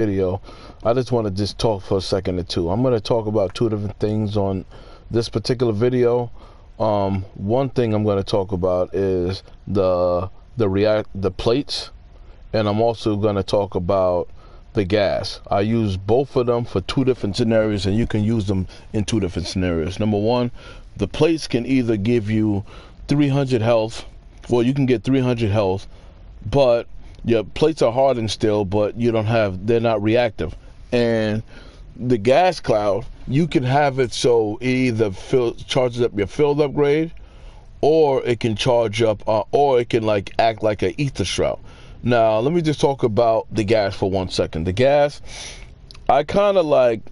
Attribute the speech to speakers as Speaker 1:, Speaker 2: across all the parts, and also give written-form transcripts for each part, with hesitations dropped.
Speaker 1: video, I just want to just talk for a second or two. I'm going to talk about two different things on this particular video. One thing I'm going to talk about is the plates, and I'm also going to talk about the gas. I use both of them for two different scenarios, and you can use them in two different scenarios. Number one, the plates can either give you 300 health, well, you can get 300 health, but your plates are hardened still, but they're not reactive. And the gas cloud, you can have it so it either charges up your field upgrade, or it can charge up, or it can like act like an ether shroud. Now, let me just talk about the gas for 1 second. The gas, I kind of like,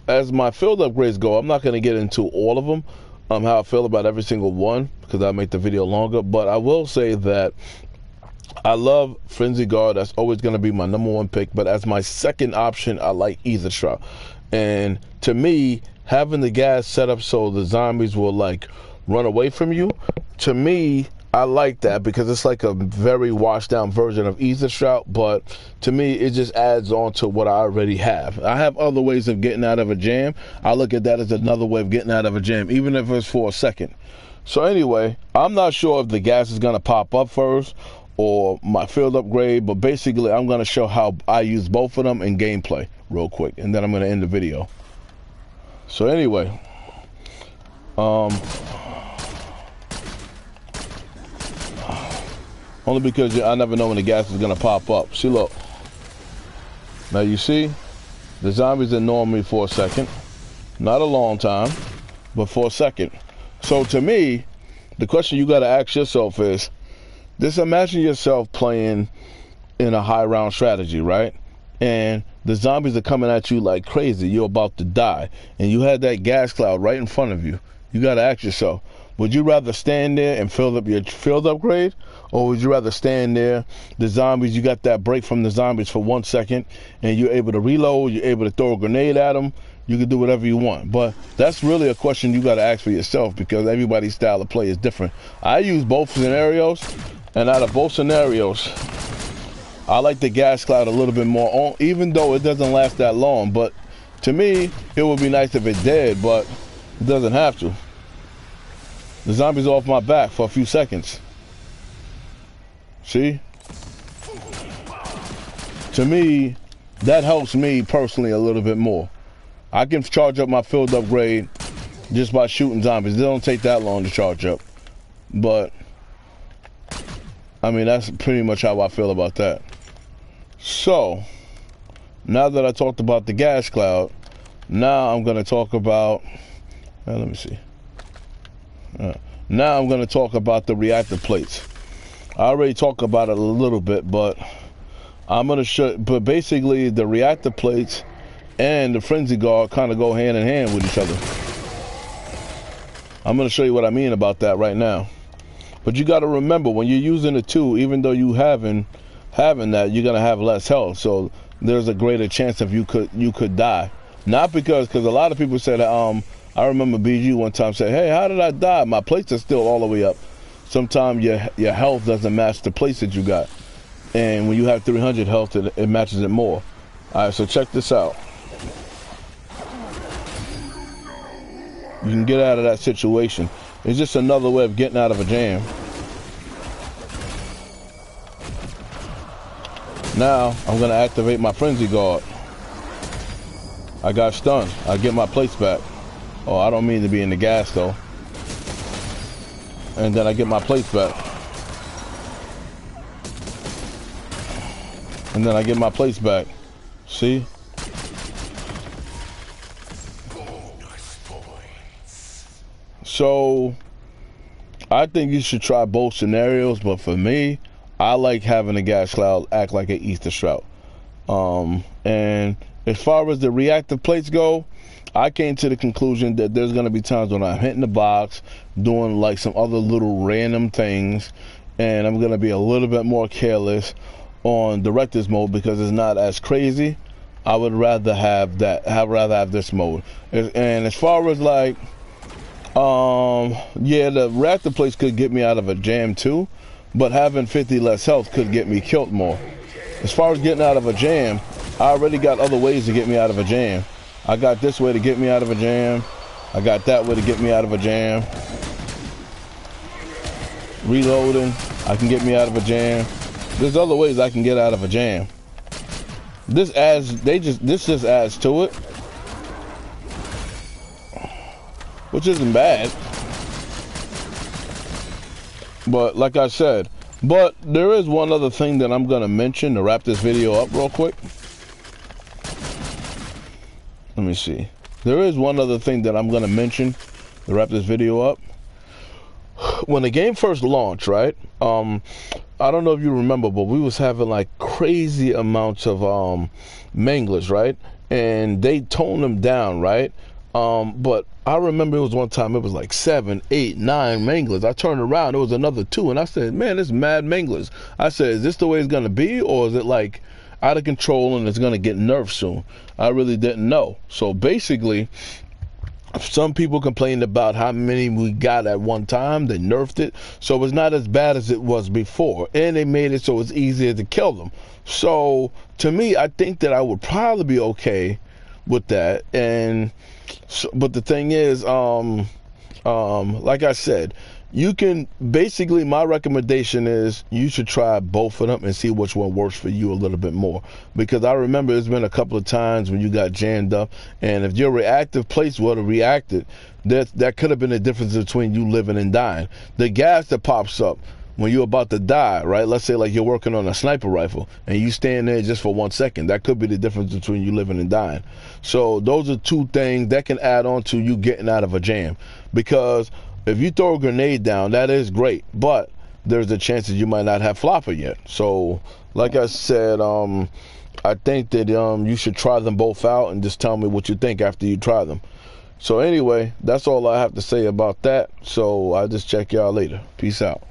Speaker 1: as my field upgrades go, I'm not going to get into all of them, how I feel about every single one, because I'll make the video longer, but I will say that I love Frenzy Guard. That's always going to be my number one pick, but as my second option, I like Ether Shroud. And to me, having the gas set up so the zombies will like run away from you, to me, I like that because it's like a very washed down version of Ether Shroud, but to me, it just adds on to what I already have. I have other ways of getting out of a jam. I look at that as another way of getting out of a jam, even if it's for a second. So anyway, I'm not sure if the gas is going to pop up first or my field upgrade, but basically I'm going to show how I use both of them in gameplay real quick, and then I'm going to end the video. So anyway, only because I never know when the gas is going to pop up. See, look. Now you see, the zombies ignore me for a second. Not a long time, but for a second. So to me, the question you got to ask yourself is, just imagine yourself playing in a high round strategy, right? And the zombies are coming at you like crazy. You're about to die. And you had that gas cloud right in front of you. You got to ask yourself, would you rather stand there and fill up your field upgrade? Or would you rather stand there, the zombies, you got that break from the zombies for 1 second, and you're able to reload, you're able to throw a grenade at them, you can do whatever you want. But that's really a question you got to ask for yourself, because everybody's style of play is different. I use both scenarios, and out of both scenarios, I like the gas cloud a little bit more, even though it doesn't last that long. But to me, it would be nice if it did, but it doesn't have to. The zombies are off my back for a few seconds. See? To me, that helps me personally a little bit more. I can charge up my field upgrade just by shooting zombies. It don't take that long to charge up. But, I mean, that's pretty much how I feel about that. So, now that I talked about the gas cloud, now I'm going to talk about, let me see. Now I'm going to talk about the reactive plates. I already talked about it a little bit, but I'm going to show, but basically the reactive plates and the Frenzy Guard kind of go hand in hand with each other. I'm going to show you what I mean about that right now. But you got to remember, when you're using the two, even though you having that, you're going to have less health. So there's a greater chance of you could die. Not because a lot of people say that, I remember BG one time said, hey, how did I die? My plates are still all the way up. Sometimes your health doesn't match the plates that you got. And when you have 300 health, it matches it more. All right, so check this out. You can get out of that situation. It's just another way of getting out of a jam. Now, I'm going to activate my Frenzy Guard. I got stunned. I get my plates back. Oh, I don't mean to be in the gas, though. And then I get my plates back. And then I get my plates back. See? So, I think you should try both scenarios, but for me, I like having the gas cloud act like an Ether Shroud. And as far as the reactive plates go, I came to the conclusion that there's going to be times when I'm hitting the box, doing like some other little random things, and I'm going to be a little bit more careless on director's mode because it's not as crazy. I would rather have that. I'd rather have this mode. And as far as like, yeah, the reactor plates could get me out of a jam too, but having 50 less health could get me killed more. As far as getting out of a jam, I already got other ways to get me out of a jam. I got this way to get me out of a jam. I got that way to get me out of a jam. Reloading, I can get me out of a jam. There's other ways I can get out of a jam. This just adds to it, which isn't bad. But like I said, but there is one other thing that I'm gonna mention to wrap this video up real quick. Let me see. There is one other thing that I'm gonna mention to wrap this video up. When the game first launched, right? I don't know if you remember, but we was having like crazy amounts of manglers, right? And they toned them down, right? But I remember it was one time it was like 7, 8, 9 manglers. I turned around, it was another 2, and I said, man, this mad manglers. I said, is this the way it's gonna be, or is it like out of control and it's gonna get nerfed soon? I really didn't know. So basically, some people complained about how many we got at one time. They nerfed it, so it's not as bad as it was before, and they made it so it's easier to kill them. So to me, I think that I would probably be okay with that. And so, but the thing is, like I said, you can basically, my recommendation is you should try both of them and see which one works for you a little bit more. Because I remember there's been a couple of times when you got jammed up, and if your reactive place would have reacted, that could have been the difference between you living and dying. The gas that pops up when you're about to die, right? Let's say like you're working on a sniper rifle and you stand there just for 1 second. That could be the difference between you living and dying. So those are two things that can add on to you getting out of a jam. Because if you throw a grenade down, that is great, but there's a chance that you might not have flopper yet. So like I said, I think that you should try them both out and just tell me what you think after you try them. So anyway, that's all I have to say about that. So I'll just check y'all later. Peace out.